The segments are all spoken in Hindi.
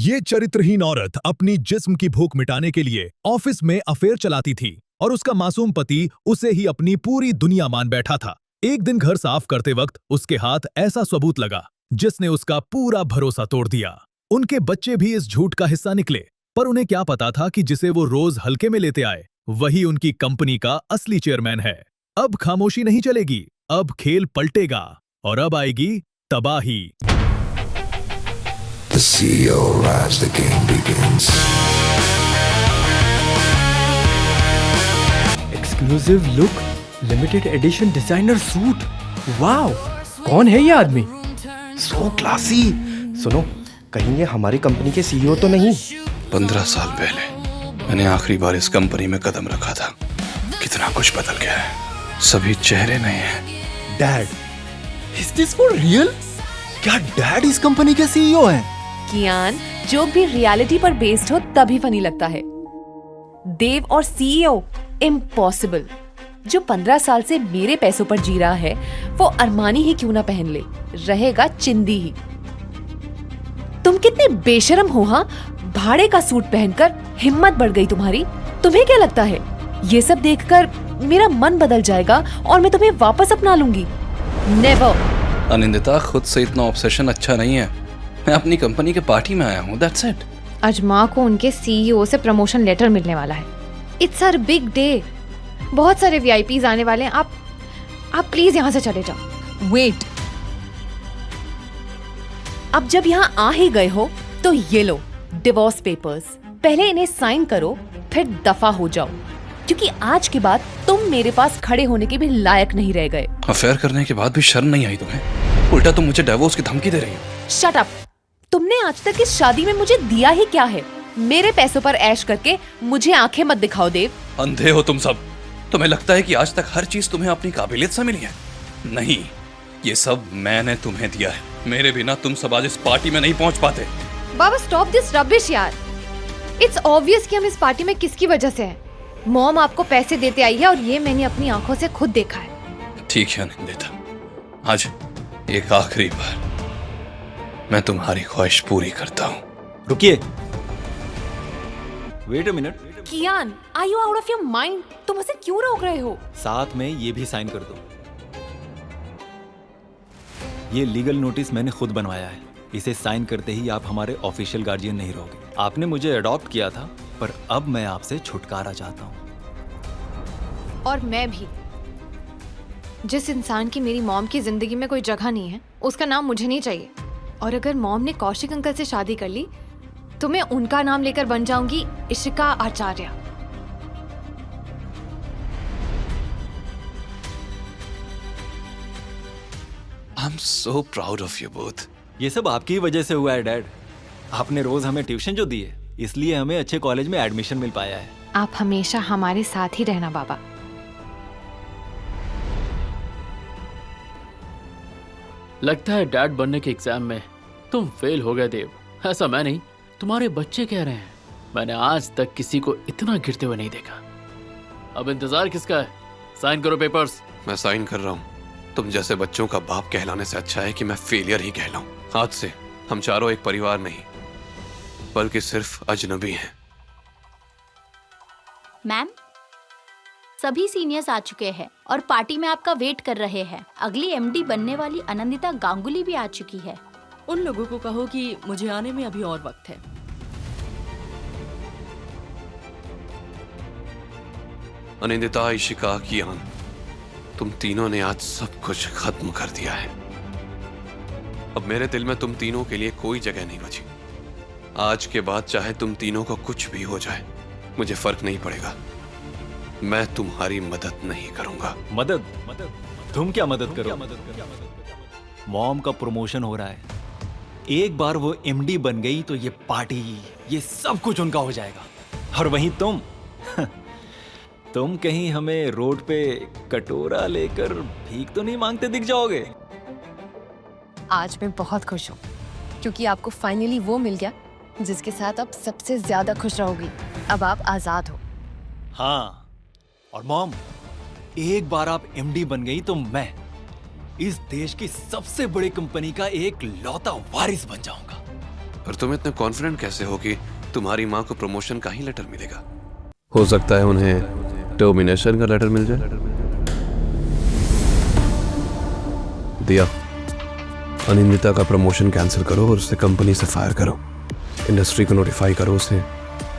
ये चरित्रहीन औरत अपनी जिस्म की भूख मिटाने के लिए ऑफिस में अफेयर चलाती थी और उसका मासूम पति उसे ही अपनी पूरी दुनिया मान बैठा था। एक दिन घर साफ करते वक्त उसके हाथ ऐसा सबूत लगा जिसने उसका पूरा भरोसा तोड़ दिया। उनके बच्चे भी इस झूठ का हिस्सा निकले, पर उन्हें क्या पता था कि जिसे वो रोज हल्के में लेते आए वही उनकी कंपनी का असली चेयरमैन है। अब खामोशी नहीं चलेगी, अब खेल पलटेगा और अब आएगी तबाही। The CEO arrives, the game begins. Exclusive look, limited edition designer suit. Wow, कौन है ये आदमी? So classy. सुनो, कहीं ये हमारी कंपनी के सीईओ तो नहीं? 15 साल पहले मैंने आखिरी बार इस कंपनी में कदम रखा था। कितना कुछ बदल गया है, सभी चेहरे नए हैं। Dad, is this for real? क्या डैड इस कंपनी के सीईओ हैं? कियान, जो भी रियलिटी पर बेस्ड हो तभी फनी लगता है। देव और सीईओ, इम्पॉसिबल। जो 15 साल से मेरे पैसों पर जी रहा है वो अरमानी ही क्यों ना पहन ले, रहेगा चिंदी ही। तुम कितने बेशरम हो, हाँ? भाड़े का सूट पहनकर हिम्मत बढ़ गई तुम्हारी। तुम्हें क्या लगता है ये सब देखकर मेरा मन बदल जाएगा और मैं तुम्हें वापस अपना लूंगी? नेवर। अनिंदिता, खुद से इतना ऑब्सेशन अच्छा नहीं है। मैं अपनी कंपनी के पार्टी में आया हूँ, दैट्स इट। आज माँ को उनके सीईओ से प्रमोशन लेटर मिलने वाला है। It's her big day. बहुत सारे वीआईपीज आने वाले हैं। आप प्लीज यहाँ से चले जाओ। वेट, अब जब यहाँ आ ही गए हो तो ये लो डिवोर्स पेपर्स। पहले इन्हें साइन करो, फिर दफा हो जाओ, क्योंकि आज के बाद तुम मेरे पास खड़े होने के भी लायक नहीं रह गए। अफेयर करने के बाद भी शर्म नहीं आई तुम्हें? उल्टा तुम मुझे डिवोर्स की धमकी दे रही हो। Shut up. तुमने आज तक इस शादी में मुझे दिया ही क्या है? मेरे पैसों पर ऐश करके मुझे आंखें मत दिखाओ देव। अंधे हो तुम सब। तुम्हें लगता है कि आज तक हर चीज तुम्हें अपनी काबिलियत से मिली है? नहीं, ये सब मैंने तुम्हें दिया है। मेरे बिना तुम सब आज इस पार्टी में नहीं पहुंच पाते। बाबा स्टॉप दिस रबिश यार। इट्स ऑब्वियस कि हम इस पार्टी में किसकी वजह से हैं। मॉम आपको पैसे देते आई है और ये मैंने अपनी आंखों से खुद देखा है। ठीक है अनिंदिता, आज एक आखिरी बार मैं तुम्हारी ख्वाहिश पूरी करता हूँ। रुकिए, wait a minute. Kiaan, are you out of your mind? तुम उसे क्यों रोक रहे हो? साथ में ये भी साइन कर दो। ये लीगल नोटिस मैंने खुद बनवाया है। इसे साइन करते ही आप हमारे ऑफिशियल गार्जियन नहीं रहोगे। आपने मुझे अडॉप्ट किया था, पर अब मैं आपसे छुटकारा चाहता हूँ। और मैं भी। जिस इंसान की मेरी मॉम की जिंदगी में कोई जगह नहीं है उसका नाम मुझे नहीं चाहिए। और अगर मॉम ने कौशिक अंकल से शादी कर ली तो मैं उनका नाम लेकर बन जाऊंगी Ishika Acharya. I am so proud of you both. ये सब आपकी ही वजह से हुआ है डैड। आपने रोज हमें ट्यूशन जो दी है, इसलिए हमें अच्छे कॉलेज में एडमिशन मिल पाया है। आप हमेशा हमारे साथ ही रहना बाबा। लगता है डैड बनने के एग्जाम में तुम फेल हो गए देव। ऐसा मैं नहीं, तुम्हारे बच्चे कह रहे हैं। मैंने आज तक किसी को इतना गिरते हुए नहीं देखा। अब इंतजार किसका है? साइन करो पेपर्स। मैं साइन कर रहा हूँ। तुम जैसे बच्चों का बाप कहलाने से अच्छा है कि मैं फेलियर ही कहलाऊं। आज से हम चारों एक परिवार नहीं बल्कि सिर्फ अजनबी हैं। मैम, सभी सीनियर्स आ चुके हैं और पार्टी में आपका वेट कर रहे हैं। अगली एमडी बनने वाली अनंदिता गांगुली भी आ चुकी है। उन लोगों को कहो कि मुझे आने में अभी और वक्त है। अनिंदिता, इशिका, कियान, तुम तीनों ने आज सब कुछ खत्म कर दिया है। अब मेरे दिल में तुम तीनों के लिए कोई जगह नहीं बची। आज के बाद चाहे तुम तीनों को कुछ भी हो जाए, मुझे फर्क नहीं पड़ेगा। मैं तुम्हारी मदद नहीं करूंगा। मदद? तुम क्या मदद करो? मॉम का प्रमोशन हो रहा है। एक बार वो एमडी बन गई तो ये पार्टी, ये सब कुछ उनका हो जाएगा। और वहीं तुम तुम कहीं हमें रोड पे कटोरा लेकर भीख तो नहीं मांगते दिख जाओगे। आज मैं बहुत खुश हूँ क्योंकि आपको फाइनली वो मिल गया जिसके साथ आप सबसे ज्यादा खुश रहोगी। अब आप आजाद हो। हाँ, और मॉम, एक बार आप एमडी बन गई तो मैं इस देश की सबसे बड़ी कंपनी का एक लौता वारिस बन जाऊंगा। पर तुम इतने कॉन्फिडेंट कैसे हो कि तुम्हारी माँ को प्रमोशन का ही लेटर मिलेगा? हो सकता है उन्हें टर्मिनेशन का लेटर मिल जाए। दिया, अनिंदिता का प्रमोशन कैंसिल करो और उसे कंपनी से फायर करो। इंडस्ट्री को नोटिफाई करो, उसे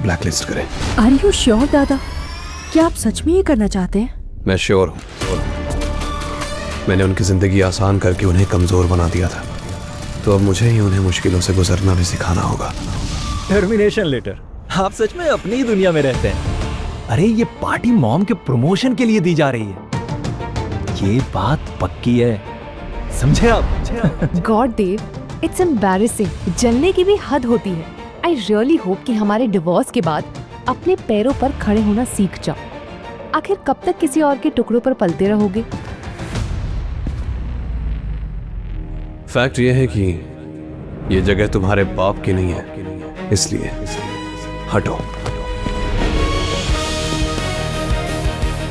ब्लैकलिस्ट करें। आर यू श्योर दादा? क्या आप सच में ये करना चाहते हैं? मैं श्योर हूँ। मैंने उनकी जिंदगी आसान करके उन्हें कमजोर बना दिया था, तो अब मुझे ही उन्हें मुश्किलों से गुजरना भी सिखाना होगा। Termination letter? आप सच में अपनी ही दुनिया में रहते हैं। अरे ये पार्टी मॉम के प्रमोशन के लिए दी जा रही है, ये बात पक्की है, समझे आप? God Dev, it's embarrassing. जलने की भी हद होती है। आई रियली होप कि हमारे डिवोर्स के बाद अपने पैरों पर खड़े होना सीख जाओ। आखिर कब तक किसी और के टुकड़ों पर पलते रहोगे? फैक्ट ये है कि ये जगह तुम्हारे बाप की नहीं है, इसलिए हटो।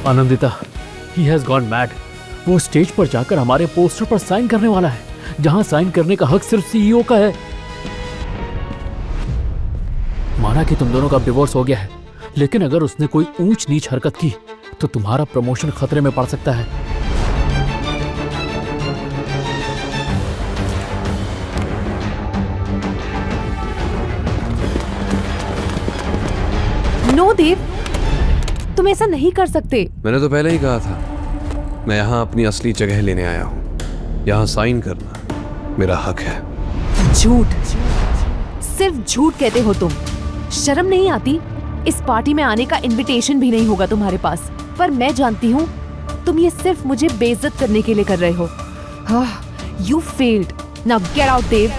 Anandita, he has gone mad. वो स्टेज पर जाकर हमारे पोस्टर पर साइन करने वाला है, जहां साइन करने का हक सिर्फ सीईओ का है। माना कि तुम दोनों का डिवोर्स हो गया है, लेकिन अगर उसने कोई ऊंच नीच हरकत की तो तुम्हारा प्रमोशन खतरे में पड़ सकता है। नो देव, तुम ऐसा नहीं कर सकते। मैंने तो पहले ही कहा था, मैं यहाँ अपनी असली जगह लेने आया हूँ। यहाँ साइन करना मेरा हक है। झूठ, सिर्फ झूठ कहते हो तुम। शर्म नहीं आती? इस पार्टी में आने का इनविटेशन भी नहीं होगा तुम्हारे पास। पर मैं जानती हूँ तुम ये सिर्फ मुझे बेइज्जत करने के लिए कर रहे हो। You failed, now get out Dev.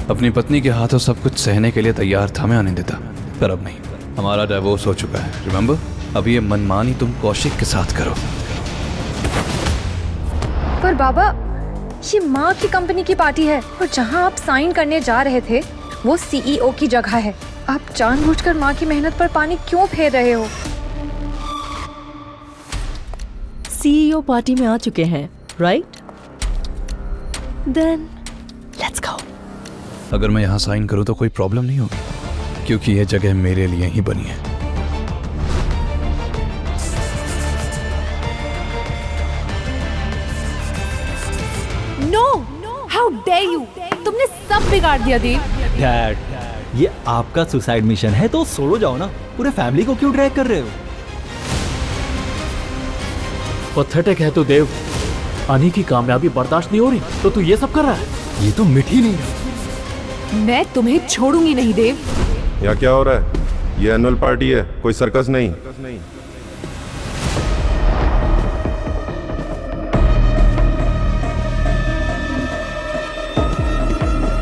अपनी पत्नी के हाथों सब कुछ सहने के लिए तैयार था मैं अनिंदिता, पर अब नहीं। हमारा डिवोर्स हो चुका है, रिमेंबर? अब ये मनमानी तुम कौशिक के साथ करो। पर बाबा, ये माँ की कंपनी की पार्टी है और जहाँ आप साइन करने जा रहे थे वो सीईओ की जगह है। आप जानबूझकर माँ की मेहनत पर पानी क्यों फेर रहे हो? सीईओ पार्टी में आ चुके हैं, राइट? Then let's go. अगर मैं यहाँ साइन करूँ तो कोई प्रॉब्लम नहीं होगी, क्योंकि यह जगह मेरे लिए ही बनी है। No, how dare you! तुमने सब बिगाड़ दिया देव। डैड, ये आपका सुसाइड मिशन है तो सोलो जाओ ना, पूरे फैमिली को क्यों ड्रैग कर रहे हो? पैथेटिक है तू देव। आनी की कामयाबी बर्दाश्त नहीं हो रही तो तू ये सब कर रहा है। ये तो मिठी नहीं है। मैं तुम्हें छोड़ूंगी नहीं देव। यहाँ क्या हो रहा है? ये एनुअल पार्टी है, कोई सर्कस नहीं।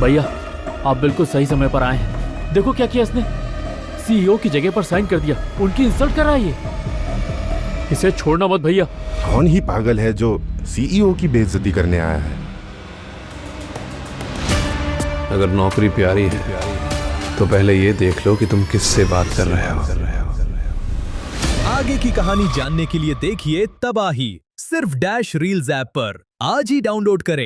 भैया, आप बिल्कुल सही समय पर आए हैं। देखो क्या किया इसने, सीईओ की जगह पर साइन कर दिया। उनकी इंसल्ट कर रहा है ये। इसे छोड़ना मत भैया। कौन ही पागल है जो सीईओ की बेइज्जती करने आया है? अगर नौकरी प्यारी है तो पहले ये देख लो कि तुम किससे बात कर रहे हो। आगे की कहानी जानने के लिए देखिए तबाही सिर्फ डैश रील्स ऐप पर। आज ही डाउनलोड करें।